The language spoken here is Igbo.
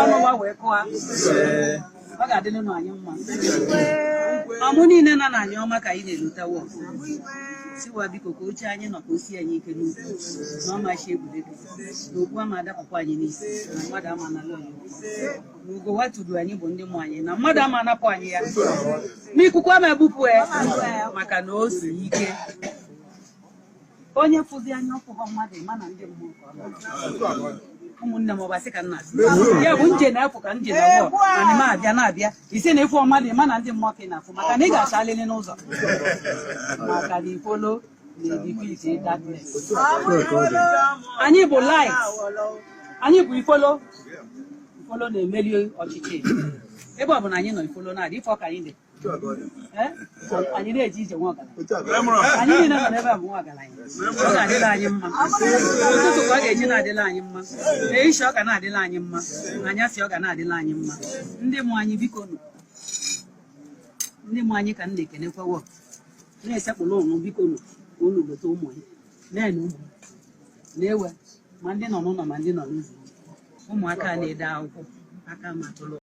ọnụ wee kụọ ọ ga-adịrị nụ anyị mma ọmụ niile na anyị ọma ka anyị na-elutawo siwa biko ka oche anyị nọ ka o sie anyị ike n'ukwu na ọmachi egwuregwu na okwu ama adapụkwa anyị n'isi na mmadụ ama anala onye na ugo waturu anyị bụ ndị mụ anyị na mmadụ ama anapụ anyị ya n'ikuku ama ebupụ ya maka na o si ike onye fụzi anya ọkụkọ mmadụ mana ndị mmụọ ụmụnne m ọbasị ka nna ya bụ nje na-efu ka nje na wọ ana m abịa na-abịa isi na ife ọma dị ma na ndị mmụọ ka ị na-afụ maka na ị ga-acha alele n'ụzọ maka na ifolo na-edifiti darkness anyị bụ light anyị bụ ifolo na-emeli ọchịchị ebe ọ bụ na anyị nọ ifolo na-adị ife ọka anyị dị anyị na-eji ije nwa ọgaranya anyị niile nọ n'ebe a bụ nwa ọgaranya ọ ga-adịla anyị mma ụtụtụ ka ọ ga-eji na-adịla anyị mma ehicha ọ ga na-adịla anyị mma anyasị ọ ga na-adịla anyị mma ndị mụ anyị biko nụ ndị mụ anyị ka m na-ekenekwawo na-esekpụrụ ụnụ biko nụ unu gote ụmụ ya na-ene ụmụ na-ewe ma ndị nọ n'ụlọ ma ndị nọ n'ụzọ ụmụaka na-ede akwụkwọ aka ma tụlụ